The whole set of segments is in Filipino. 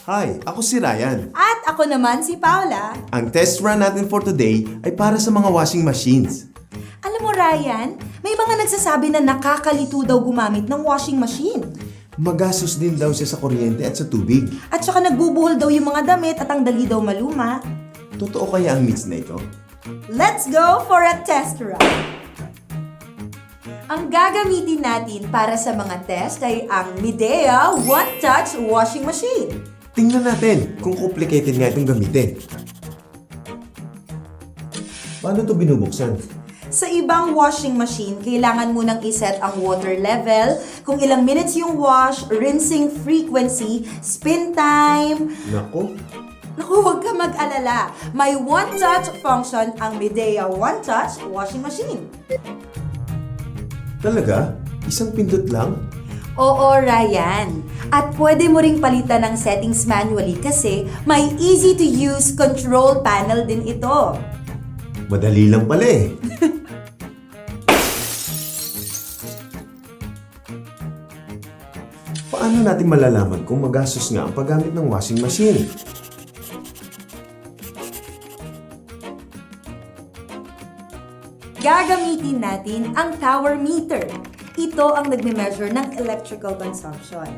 Hi, ako si Ryan. At ako naman si Paula. Ang test run natin for today ay para sa mga washing machines. Alam mo Ryan, may mga nagsasabi na nakakalito daw gumamit ng washing machine. Magastos din daw siya sa kuryente at sa tubig. At saka nagbubuhol daw yung mga damit at ang dali daw maluma. Totoo kaya ang myths na ito? Let's go for a test run! Ang gagamitin natin para sa mga test ay ang Midea One Touch Washing Machine. Tingnan natin kung complicated nga itong gamitin. Paano ito binubuksan? Sa ibang washing machine, kailangan mo nang iset ang water level, kung ilang minutes yung wash, rinsing frequency, spin time. Nako, Naku, huwag ka mag-alala. May one-touch function ang Midea One-Touch Washing Machine. talaga? Isang pindot lang? Oo, Ryan. At pwede mo ring palitan ng settings manually kasi may easy-to-use control panel din ito. Madali lang pala eh. Paano natin malalaman kung magastos nga ang paggamit ng washing machine? Gagamitin natin ang power meter. Ito ang nagme-measure ng electrical consumption.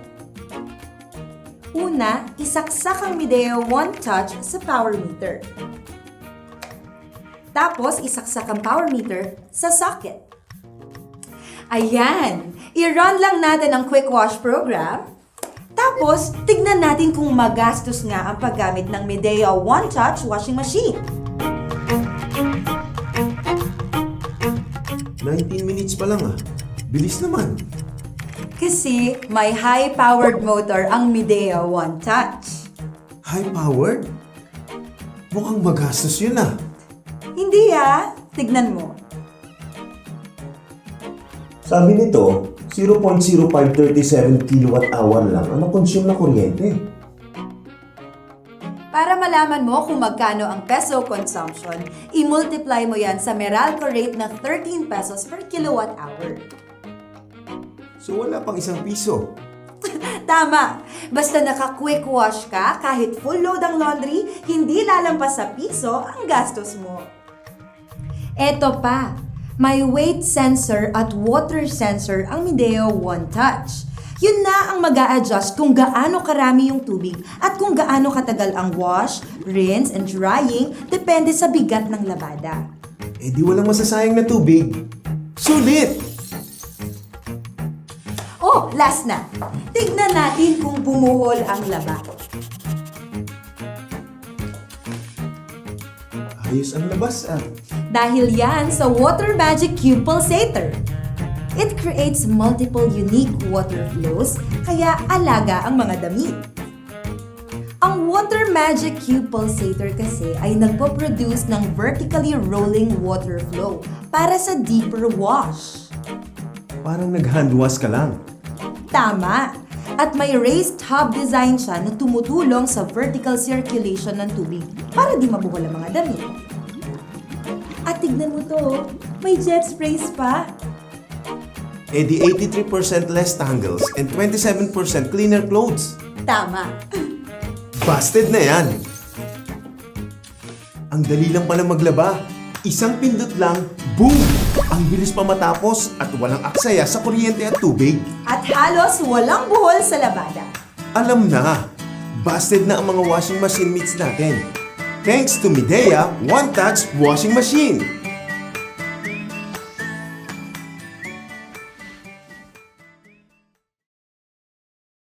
Una, isaksak ang Midea One Touch sa power meter. Tapos, isaksak ang power meter sa socket. Ayan! I-run lang natin ang quick wash program. Tapos, tignan natin kung magastos nga ang paggamit ng Midea One Touch Washing Machine. 19 minutes pa lang ah. Bilis naman. Kasi may high-powered motor ang Midea One Touch. High-powered? Mukhang magastos yun ah. Hindi tignan mo. Sabi nito, 0.0537 kWh lang ang na-consume na kuryente. Para malaman mo kung magkano ang peso consumption, i-multiply mo yan sa Meralco rate na 13 pesos per kilowatt hour. So wala pang isang piso. Tama! Basta naka-quick wash ka, kahit full load ang laundry, hindi lalampas sa piso ang gastos mo. Eto pa, may weight sensor at water sensor ang Midea One Touch. Yun na ang mag-a-adjust kung gaano karami yung tubig at kung gaano katagal ang wash, rinse, and drying depende sa bigat ng labada. Eh di walang masasayang na tubig. Sulit! Oh, last na. Tignan natin kung bumuhol ang laba. Ayos ang labas ah. Dahil yan sa Water Magic Cube Pulsator. It creates multiple unique water flows, kaya alaga ang mga damit. Ang Water Magic Cube Pulsator kasi ay nagpo-produce ng vertically rolling water flow para sa deeper wash. Parang nag-hand wash ka lang. Tama! At may raised hub design siya na tumutulong sa vertical circulation ng tubig para di mabuhol ang mga damit. At tignan mo to, may jet sprays pa. Eh di 83% less tangles and 27% cleaner clothes. Tama! Busted na yan! Ang dali lang pala maglaba. Isang pindot lang, boom! Ang bilis pa matapos at walang aksaya sa kuryente at tubig. At halos walang buhol sa labada. Alam na, busted na ang mga washing machine myths natin. Thanks to Midea One Touch Washing Machine.